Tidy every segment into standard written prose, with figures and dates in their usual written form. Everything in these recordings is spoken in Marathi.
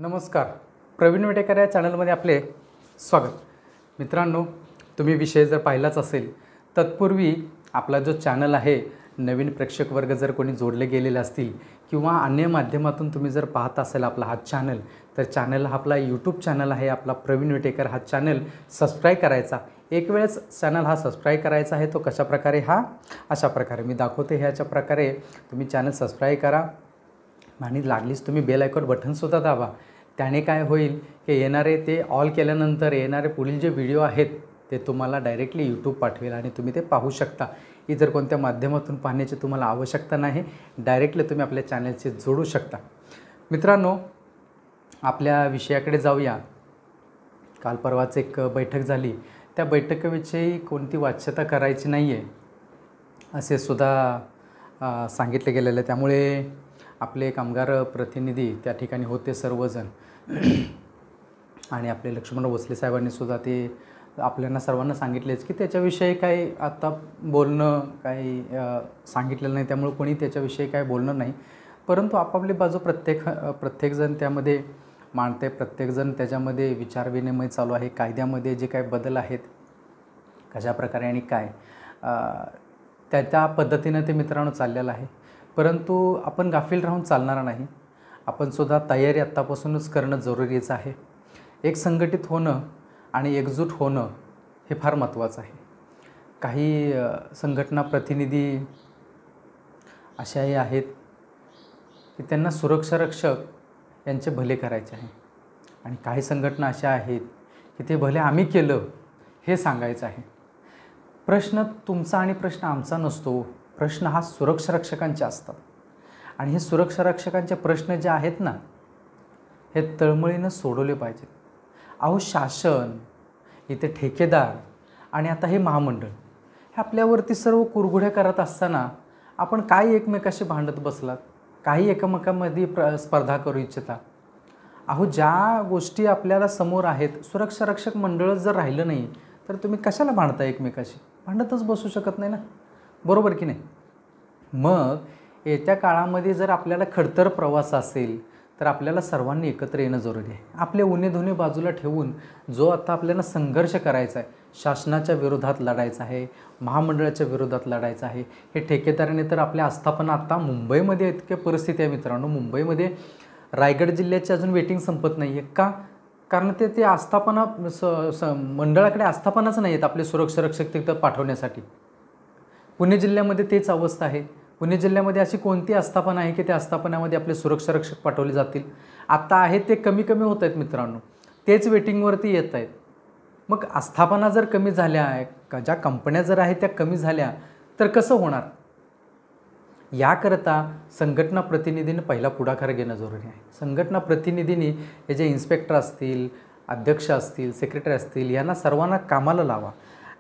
नमस्कार. प्रवीण वेटेकर या चॅनलमध्ये आपले स्वागत. मित्रांनो, तुम्ही विषय जर पाहिलाच असेल, तत्पूर्वी आपला जो चॅनल आहे, नवीन प्रेक्षक वर्ग जर कोणी जोडले गेलेले असतील किंवा अन्य माध्यमातून तुम्ही जर पाहत असेल आपला हा चॅनल, तर चॅनल हा आपला यूट्यूब चॅनल आहे, आपला प्रवीण वेटेकर हा चॅनल सबस्क्राईब करायचा. एक वेळेस चॅनल हा सबस्क्राईब करायचा आहे. तो कशाप्रकारे? अशा प्रकारे मी दाखवते. ह्याच्या प्रकारे तुम्ही चॅनल सबस्क्राईब करा आणि लागलीच तुम्ही बेल आयकॉन बटनसुद्धा दाबा. त्याने काय होईल की येणारे ते ऑल केल्यानंतर येणारे पुढील जे व्हिडिओ आहेत ते तुम्हाला डायरेक्टली यूट्यूब पाठवेल आणि तुम्ही ते पाहू शकता. इतर कोणत्या माध्यमातून पाहण्याची तुम्हाला आवश्यकता नाही. डायरेक्टली तुम्ही आपल्या चॅनलशी जोडू शकता. मित्रांनो, आपल्या विषयाकडे जाऊया. काल परवाच एक बैठक झाली. त्या बैठकीविषयी कोणती वाच्यता करायची नाही आहे असे सुद्धा सांगितले गेलेले. त्यामुळे आपले कामगार प्रतिनिधी त्या ठिकाणी होते सर्वजण आणि आपले लक्ष्मणराव भोसले साहेबांनी सुद्धा ते आपल्याला सर्वांना सांगितलेच की त्याच्याविषयी काही आता बोलणं काही सांगितलेलं नाही. त्यामुळे कोणी त्याच्याविषयी काय बोलणं नाही. परंतु आपापली बाजू प्रत्येकजण त्यामध्ये मांडते. प्रत्येकजण त्याच्यामध्ये विचारविनिमय चालू आहे. कायद्यामध्ये जे काही बदल आहेत कशाप्रकारे आणि काय त्या पद्धतीनं ते मित्रांनो चाललेलं आहे. परंतु आपण गाफील राहून चालणार नाही. आपण सुद्धा तयारी आत्तापासूनच करणं जरुरीचं आहे. एक संघटित होणं आणि एकजूट होणं हे फार महत्त्वाचं आहे. काही संघटना प्रतिनिधी अशाही आहेत की त्यांना सुरक्षारक्षक यांचे भले करायचे आहे आणि काही संघटना अशा आहेत की ते भले आम्ही केलं हे सांगायचं आहे. प्रश्न तुमचा आणि प्रश्न आमचा नसतो. प्रश्न हा सुरक्षारक्षकांचे असतात आणि हे सुरक्षारक्षकांचे प्रश्न जे आहेत ना, हे तळमळीनं सोडवले पाहिजेत. अहो, शासन, इथे ठेकेदार आणि आता हे महामंडळ हे आपल्यावरती सर्व कुरघोड्या करत असताना आपण काय एकमेकाशी भांडत बसलात? काही एकमेकांमध्ये स्पर्धा करू इच्छिता? अहो, ज्या गोष्टी आपल्याला समोर आहेत, सुरक्षारक्षक मंडळ जर राहिलं नाही तर तुम्ही कशाला भांडता एकमेकाशी? भांडतच बसू शकत नाही ना, बरोबर की नाही? मग येत्या काळामध्ये जर आपल्याला खडतर प्रवास असेल तर आपल्याला सर्वांनी एकत्र येणं जरुरी आहे. आपले उणे-धुणे बाजूला ठेवून जो आता आपल्याला संघर्ष करायचा आहे, शासनाच्या विरोधात लढायचा आहे, महामंडळाच्या विरोधात लढायचं आहे. हे ठेकेदाराने तर आपल्या आस्थापना आता मुंबईमध्ये इतकी परिस्थिती आहे मित्रांनो. मुंबईमध्ये रायगड जिल्ह्याची अजून वेटिंग संपत नाही आहे. का? कारण ते आस्थापना मंडळाकडे आस्थापनाच नाही आहेत आपले सुरक्षारक्षक तिथं पाठवण्यासाठी. पुणे जिल्ह्यामध्ये तेच अवस्था आहे. पुणे जिल्ह्यामध्ये अशी कोणती आस्थापना आहे की त्या आस्थापनामध्ये आपले सुरक्षारक्षक पाठवले जातील? आता आहेत ते कमी होत आहेत मित्रांनो. तेच वेटिंगवरती येत आहेत. मग आस्थापना जर कमी झाल्या, ज्या कंपन्या जर आहेत त्या कमी झाल्या तर कसं होणार? याकरता संघटना प्रतिनिधींनी पहिला पुढाकार घेणं जरुरी आहे. संघटना प्रतिनिधींनी हे जे इन्स्पेक्टर असतील, अध्यक्ष असतील, सेक्रेटरी असतील, यांना सर्वांना कामाला लावा.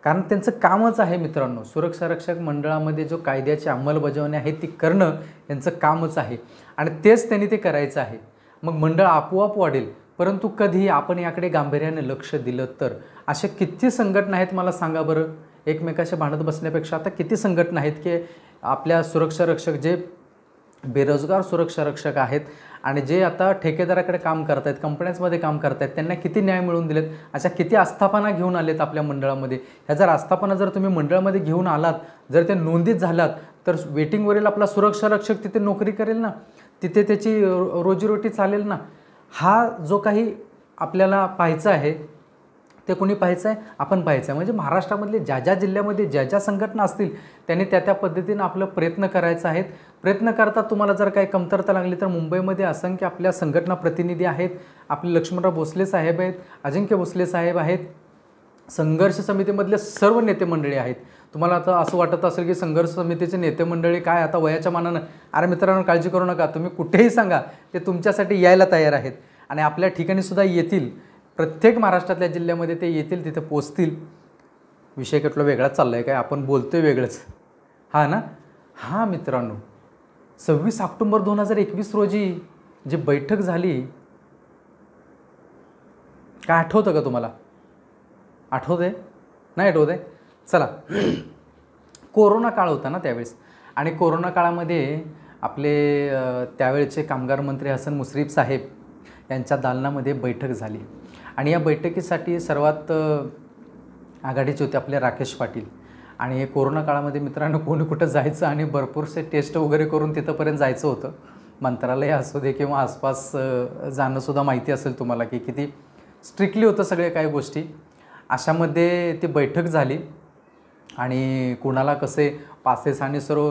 कारण त्यांचं कामच आहे मित्रांनो. सुरक्षारक्षक मंडळामध्ये जो कायद्याची अंमलबजावणी आहे ती करणं यांचं कामच आहे आणि तेच त्यांनी ते करायचं आहे. मग मंडळ आपोआप वाढेल. परंतु कधी आपण याकडे गांभीर्याने लक्ष दिलं तर अशा किती संघटना आहेत मला सांगा बरं. एकमेकाशी भांडत बसण्यापेक्षा आता किती संघटना आहेत की आपल्या सुरक्षारक्षक जे बेरोजगार सुरक्षारक्षक आहेत आणि जे आता ठेकेदाराकडे काम करत आहेत, कंपन्यांमध्ये काम करत आहेत, त्यांना किती न्याय मिळवून दिलेत. अशा किती आस्थापना घेऊन आलेत आपल्या मंडळामध्ये. ह्या जर आस्थापना जर तुम्ही मंडळामध्ये घेऊन आलात, जर ते नोंदीत झालात तर वेटिंगवरील आपला सुरक्षारक्षक तिथे नोकरी करेल ना, तिथे त्याची रोजीरोटी चालेल ना. हा जो काही आपल्याला पाहायचं आहे ते कोणी पाहायचं आहे? आपण पाहायचं आहे. म्हणजे महाराष्ट्रामधले ज्या जिल्ह्यामध्ये ज्या संघटना असतील त्यांनी त्या पद्धतीनं आपलं प्रयत्न करायचा आहेत. प्रयत्न करता तुम्हाला जर काही कमतरता लागली तर मुंबईमध्ये असंख्य आपल्या संघटना प्रतिनिधी आहेत. आपले लक्ष्मणराव भोसले साहेब आहेत, अजिंक्य भोसले साहेब आहेत, संघर्ष समितीमधले सर्व नेते मंडळी आहेत. तुम्हाला आता असं वाटत असेल की संघर्ष समितीचे नेते मंडळी काय आता वयाच्या मानानं, अरे मित्रांनो काळजी करू नका. तुम्ही कुठेही सांगा, ते तुमच्यासाठी यायला तयार आहेत आणि आपल्या ठिकाणीसुद्धा येतील. प्रत्येक महाराष्ट्रातल्या जिल्ह्यामध्ये ते येतील, तिथे पोचतील. विषय कुठला वेगळाच चालला आहे काय? आपण बोलतोय वेगळंच. ना? मित्रांनो, 26 ऑक्टोबर 2021 रोजी जी बैठक झाली, काय आठवतं का तुम्हाला? आठवतंय? नाही आठवतंय? चला. कोरोना काळ होता ना त्यावेळेस आणि कोरोना काळामध्ये आपले त्यावेळचे कामगार मंत्री हसन मुश्रीफ साहेब यांच्या दालनामध्ये बैठक झाली आणि या बैठकीसाठी सर्वात आघाडीचे होते आपले राकेश पाटील. आणि कोरोना काळामध्ये मित्रांनो कोणी कुठं जायचं आणि भरपूरसे टेस्ट वगैरे करून तिथंपर्यंत जायचं होतं. मंत्रालय असू दे किंवा आसपास जाणंसुद्धा माहिती असेल तुम्हाला की किती स्ट्रिक्टली होतं सगळे काही गोष्टी. अशामध्ये ती बैठक झाली आणि कुणाला कसे पासेस आणि सर्व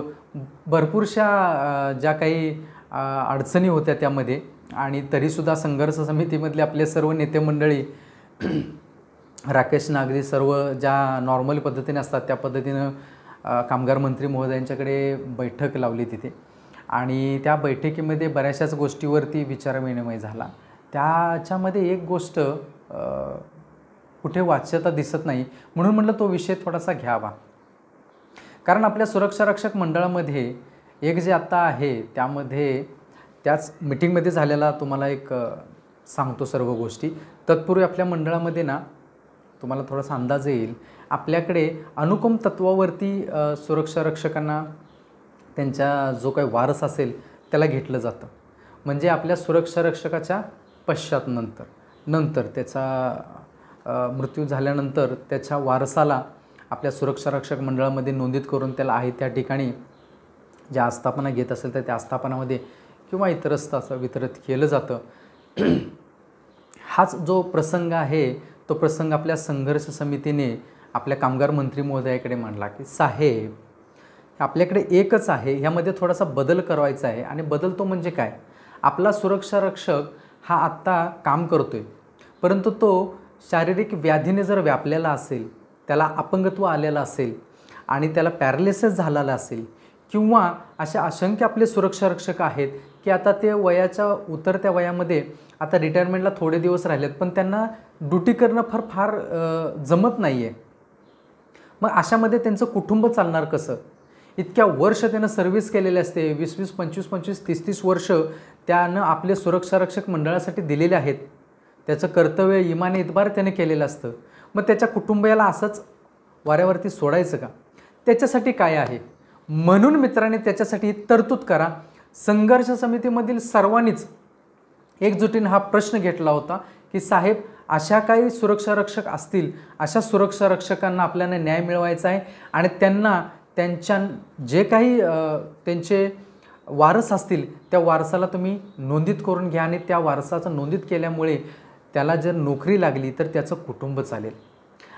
भरपूरशा ज्या काही अडचणी होत्या त्यामध्ये. आणि तरीसुद्धा संघर्ष समितीमधले आपले सर्व नेते मंडळी राकेश नागरी सर्व ज्या नॉर्मल पद्धतीने असतात त्या पद्धतीनं कामगार मंत्री महोदयांच्याकडे बैठक लावली तिथे. आणि त्या बैठकीमध्ये बऱ्याचशाच गोष्टीवरती विचारविनिमय झाला. त्याच्यामध्ये एक गोष्ट कुठे वाच्यता दिसत नाही म्हणून म्हटलं तो विषय थोडासा घ्यावा. कारण आपल्या सुरक्षा रक्षक मंडळामध्ये एक जे आत्ता आहे त्यामध्ये त्याच मीटिंगमध्ये झालेला तुम्हाला एक सांगतो सर्व गोष्टी. तत्पूर्वी आपल्या मंडळामध्ये ना तुम्हाला थोडासा अंदाज येईल, आपल्याकडे अनुपम तत्वावरती सुरक्षा रक्षकांना त्यांचा जो काही वारस असेल त्याला घेतलं जातं. म्हणजे आपल्या सुरक्षा रक्षकाच्या पश्चात नंतर त्याचा मृत्यू झाल्यानंतर त्याच्या वारसाला आपल्या सुरक्षा रक्षक मंडळामध्ये नोंदीत करून त्याला आहे त्या ठिकाणी ज्या आस्थापना घेत असेल तर त्या आस्थापनामध्ये किंवा इतरस्त असं वितरित केलं जातं. हाच जो प्रसंग आहे तो प्रसंग आपल्या संघर्ष समितीने आपल्या कामगार मंत्री महोदयाकडे मांडला की साहेब आपल्याकडे एकच आहे, ह्यामध्ये थोडासा बदल करायचा आहे. आणि बदल तो म्हणजे काय, आपला सुरक्षा रक्षक हा आत्ता काम करतोय परंतु तो शारीरिक व्याधीने जर व्यापलेला असेल, त्याला अपंगत्व आलेलं असेल आणि त्याला पॅरालिसिस झालेला असेल किंवा अशा असंख्य आपले सुरक्षा रक्षक आहेत की आता ते वयाच्या उतरत्या वयामध्ये आता रिटायरमेंटला थोडे दिवस राहिलेत पण त्यांना ड्युटी करणं फार जमत नाही आहे. मग अशामध्ये त्यांचं कुटुंब चालणार कसं. इतक्या वर्ष त्यानं सर्व्हिस केलेली असते, 20-20, 25-25, 30-30 वर्ष त्यानं आपले सुरक्षा रक्षक मंडळासाठी दिलेले आहेत. त्याचं कर्तव्य इमाने इतबार त्याने केलेलं असतं. मग त्याच्या कुटुंबियाला असंच वाऱ्यावरती सोडायचं का. त्याच्यासाठी काय आहे म्हणून मित्रांनी त्याच्यासाठी तरतूद करा. संघर्ष समितीमधील सर्वांनीच एकजुटीने हा प्रश्न घेतला होता की साहेब अशा काही सुरक्षा रक्षक असतील, अशा सुरक्षा रक्षकांना आपल्याला न्याय मिळवायचा आहे आणि त्यांना त्यांच्या जे काही त्यांचे वारस असतील त्या वारसाला तुम्ही नोंदीत करून घ्या आणि त्या वारसाचं नोंदीत केल्यामुळे त्याला जर नोकरी लागली तर त्याचं कुटुंब चालेल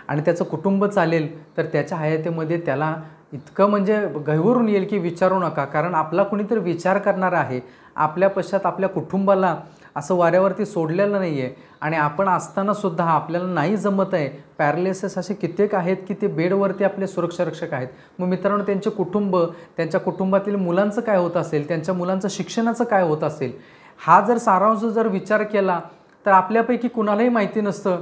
आणि त्याचं कुटुंब चालेल तर त्याच्या हयातीमध्ये त्याला इतकं म्हणजे गहिवरून येईल की विचारू नका. कारण आपला कुणीतरी विचार करणार आहे, आपल्या पश्चात आपल्या कुटुंबाला असं वाऱ्यावरती सोडलेलं नाही आहे. आणि आपण असतानासुद्धा आपल्याला नाही जमत आहे, पॅरालिसिस असे कित्येक आहेत की ते बेडवरती आपले सुरक्षा रक्षक आहेत. मग मित्रांनो त्यांचे कुटुंब, त्यांच्या कुटुंबातील मुलांचं काय होत असेल, त्यांच्या मुलांचं शिक्षणाचं काय होत असेल, हा जर सारांश जर विचार केला तर आपल्यापैकी कुणालाही माहिती नसतं.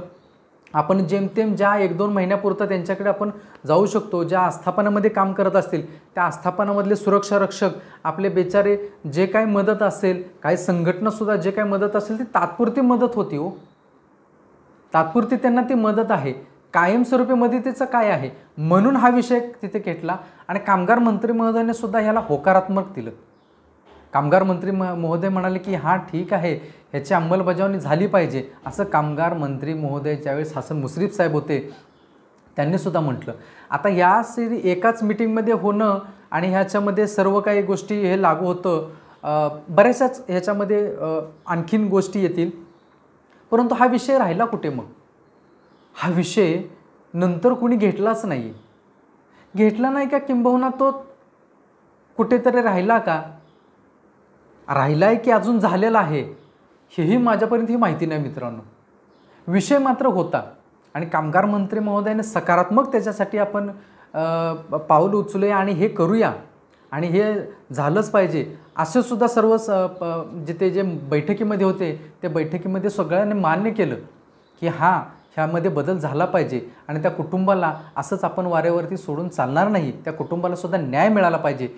आपण जेमतेम ज्या 1-2 महिन्यापुरतं त्यांच्याकडे आपण जाऊ शकतो. ज्या आस्थापनामध्ये काम करत असतील त्या आस्थापनामधले सुरक्षा रक्षक आपले बेचारे जे काही मदत असेल, काही संघटनासुद्धा जे काही मदत असेल ती तात्पुरती मदत होती हो, तात्पुरती त्यांना ती मदत आहे. कायमस्वरूपी मदतीचं काय आहे म्हणून हा विषय तिथे घेतला. आणि कामगार मंत्री महोदयाने सुद्धा ह्याला होकारात्मक दिलं. कामगार मंत्री महोदय म्हणाले की हां ठीक आहे, ह्याची अंमलबजावणी झाली पाहिजे. असं कामगार मंत्री महोदय ज्यावेळेस हसन मुश्रीफ साहेब होते त्यांनीसुद्धा म्हटलं. आता या एकाच मीटिंगमध्ये होणं आणि ह्याच्यामध्ये सर्व काही गोष्टी हे लागू होतं, बऱ्याचशाच ह्याच्यामध्ये आणखीन गोष्टी येतील. परंतु हा विषय राहिला कुठे मग. हा विषय नंतर कुणी घेतलाच नाही. घेतला नाही का किंबहुना तो कुठेतरी राहिला का, राहिला आहे की अजून झालेला आहे हेही माझ्यापर्यंत ही माहिती नाही मित्रांनो. विषय मात्र होता आणि कामगार मंत्री महोदयाने सकारात्मक त्याच्यासाठी आपण पाऊल उचलूया आणि हे करूया आणि हे झालंच पाहिजे असं सुद्धा सर्व जिथे जे बैठकीमध्ये होते त्या बैठकीमध्ये सगळ्यांनी मान्य केलं की हां ह्यामध्ये बदल झाला पाहिजे आणि त्या कुटुंबाला असंच आपण वाऱ्यावरती सोडून चालणार नाही, त्या कुटुंबाला सुद्धा न्याय मिळाला पाहिजे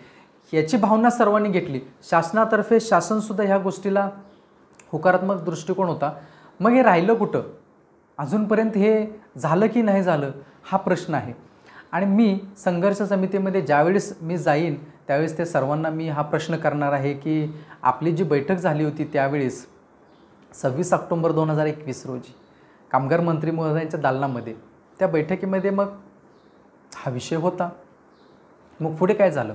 याची भावना सर्वांनी घेतली. शासनातर्फे शासनसुद्धा ह्या गोष्टीला होकारात्मक दृष्टिकोन होता. मग हे राहिलं कुठं, अजूनपर्यंत हे झालं की नाही झालं हा प्रश्न आहे. आणि मी संघर्ष समितीमध्ये ज्यावेळेस मी जाईन त्यावेळेस ते सर्वांना मी हा प्रश्न करणार आहे की आपली जी बैठक झाली होती त्यावेळेस 26 ऑक्टोबर 2021 रोजी कामगार मंत्री महोदयांच्या दालनामध्ये त्या बैठकीमध्ये मग हा विषय होता. मग पुढे काय झालं,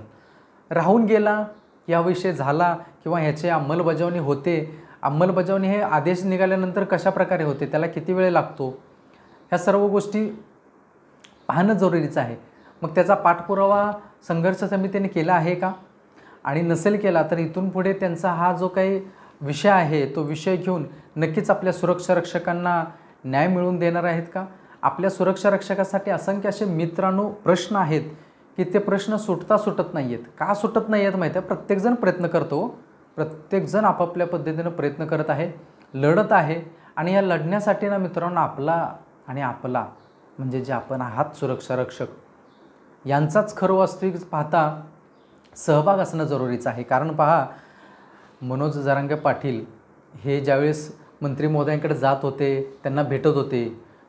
राहून गेला, या विषय झाला किंवा ह्याची अंमलबजावणी होते, अंमलबजावणी हे आदेश निघाल्यानंतर कशा प्रकारे होते, त्याला किती वेळ लागतो, ह्या सर्व गोष्टी पाहणं जरुरीचं आहे. मग त्याचा पाठपुरावा संघर्ष समितीने केला आहे का, आणि नसेल केला तर इथून पुढे त्यांचा हा जो काही विषय आहे तो विषय घेऊन नक्कीच आपल्या सुरक्षा रक्षकांना न्याय मिळवून देणार आहेत का. आपल्या सुरक्षा रक्षकासाठी असंख्य असे मित्रांनो प्रश्न आहेत की ते प्रश्न सुटत नाही आहेत. का सुटत नाही आहेत माहिती आहे, प्रत्येकजण प्रयत्न करतो, प्रत्येकजण आपापल्या पद्धतीनं प्रयत्न करत आहे, लढत आहे. आणि या लढण्यासाठी ना मित्रांनो आपला आणि आपला म्हणजे जे आपण आहात सुरक्षा रक्षक यांचाच खरं वास्तविक पाहता सहभाग असणं जरुरीचं आहे. कारण पहा, मनोज जरांगे पाटील हे ज्यावेळेस मंत्री महोदयांकडे जात होते, त्यांना भेटत होते,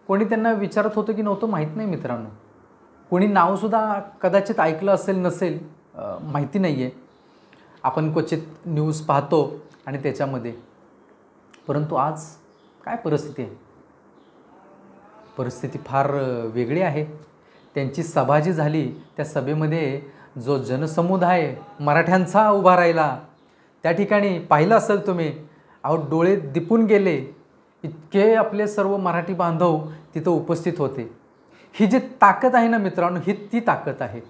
कोणी त्यांना विचारत होतं की नव्हतं माहीत नाही मित्रांनो, कोणी नावसुद्धा कदाचित ऐकलं असेल नसेल माहिती नाही आहे, आपण क्वचित न्यूज पाहतो आणि त्याच्यामध्ये. परंतु आज काय परिस्थिती आहे, परिस्थिती फार वेगळी आहे. त्यांची सभा जी झाली त्या सभेमध्ये जो जनसमुदाय मराठ्यांचा उभा राहिला, त्या ठिकाणी पाहिलं असेल तुम्ही, डोळे दिपून गेले, इतके आपले सर्व मराठी बांधव तिथं उपस्थित होते. ही जी ताकद आहे ना मित्रांनो, ही ती ताकद आहे,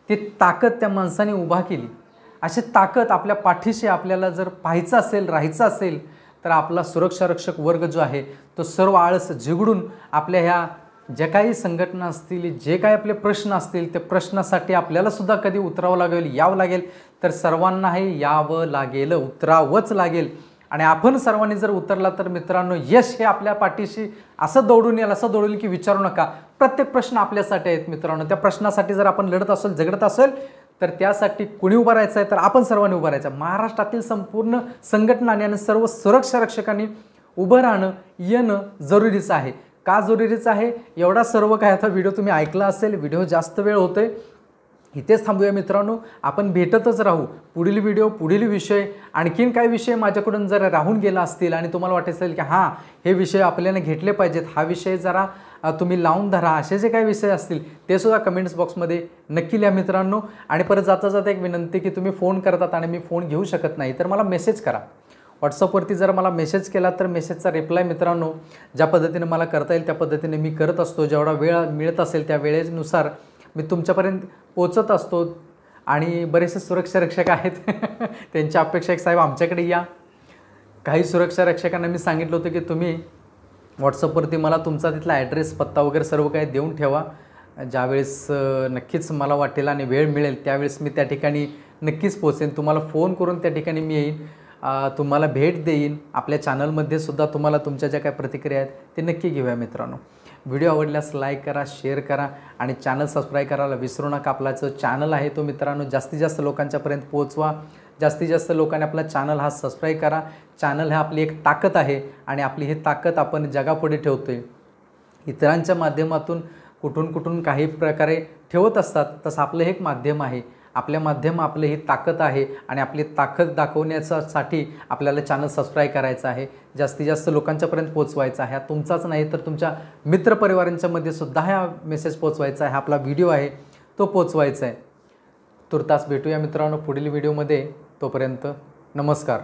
ती ताकद त्या माणसाने उभा केली. अशी ताकद आपल्या पाठीशी आपल्याला जर पाहायचं असेल, राहायचं असेल तर आपला सुरक्षा रक्षक वर्ग जो आहे तो सर्व आळस झिगडून आपल्या ह्या ज्या काही संघटना असतील, जे काही आपले प्रश्न असतील, त्या प्रश्नासाठी आपल्याला सुद्धा कधी उतरावं लागेल, यावं लागेल, तर सर्वांना हे यावं लागेल, उतरावंच लागेल. आणि आपण सर्वांनी जर उतरला तर मित्रांनो यश हे आपल्या पाठीशी असं दौडून येईल की विचारू नका. प्रत्येक प्रश्न आपल्यासाठी आहेत मित्रांनो. त्या प्रश्नासाठी जर आपण लढत असेल, झगडत असेल, तर त्यासाठी कोणी उभं राहायचं आहे, तर आपण सर्वांनी उभं राहायचं. महाराष्ट्रातील संपूर्ण संघटनांनी आणि सर्व सुरक्षा रक्षकांनी उभं राहणं येणं जरुरीचं आहे. का जरुरीचं आहे, एवढा सर्व काय आता व्हिडिओ तुम्ही ऐकला असेल, व्हिडिओ जास्त वेळ होतोय, इथेच थांबूया मित्रांनो. आपण भेटतच राहू. पुढील व्हिडिओ, पुढील विषय, आणखीन काय विषय माझ्याकडून जर राहून गेला असतील आणि तुम्हाला वाटत असेल की हां हे विषय आपल्याला घेतले पाहिजेत, हा विषय जरा तुम्ही लावून धरा, असे जे काही विषय असतील ते सुद्धा कमेंट्स बॉक्समध्ये नक्की लिहा मित्रांनो. आणि परत जाता जाता एक विनंती की तुम्ही फोन करतात आणि मी फोन घेऊ शकत नाही तर मला मेसेज करा. व्हॉट्सअपवरती जर मला मेसेज केला तर मेसेजचा रिप्लाय मित्रांनो ज्या पद्धतीने मला करता येईल त्या पद्धतीने मी करत असतो. जेवढा वेळ मिळत असेल त्या वेळेनुसार मी तुमच्यापर्यंत पोचत असतो. आणि बरेचसे सुरक्षा रक्षक आहेत त्यांची अपेक्षा एक, साहेब आमच्याकडे या. काही सुरक्षा रक्षकांना मी सांगितलं होतं की तुम्ही व्हॉट्सअपवरती मला तुमचा तिथला ॲड्रेस, पत्ता वगैरे सर्व काही देऊन ठेवा. ज्यावेळेस नक्कीच मला वाटेल आणि वेळ मिळेल त्यावेळेस मी त्या ठिकाणी नक्कीच पोचेन. तुम्हाला फोन करून त्या ठिकाणी मी येईन, तुम्हाला भेट देईन. आपल्या चॅनलमध्ये सुद्धा तुम्हाला तुमच्या ज्या काही प्रतिक्रिया आहेत ते नक्की घेऊया मित्रांनो. व्हिडिओ आवडल्यास लाईक करा, शेअर करा आणि चॅनल सबस्क्राईब करायला विसरू नका. आपला जो चॅनल आहे तो मित्रांनो जास्तीत जास्त लोकांच्यापर्यंत पोहोचवा. जास्तीत जास्त लोकांनी आपला चॅनल हा सबस्क्राईब करा. चॅनल हा आपली एक ताकद आहे आणि आपली ही ताकद आपण जगापुढे ठेवतोय. इतरांच्या माध्यमातून कुठून काही प्रकारे ठेवत असतात, तसं आपलं हे एक माध्यम आहे. आपल्या माध्यम आपलं ही ताकद आहे आणि आपली ताकद दाखवण्यासाठी आपल्याला चॅनल सबस्क्राईब करायचं आहे. जास्तीत जास्त लोकांच्यापर्यंत पोहोचवायचा आहे. तुमचाच नाही तर तुमच्या मित्रपरिवारांच्यामध्ये सुद्धा हा मेसेज पोहोचवायचा आहे. आपला व्हिडिओ आहे तो पोहोचवायचा आहे. तुर्तास भेटूया मित्रांनो पुढील व्हिडिओमध्ये. तोपर्यंत नमस्कार.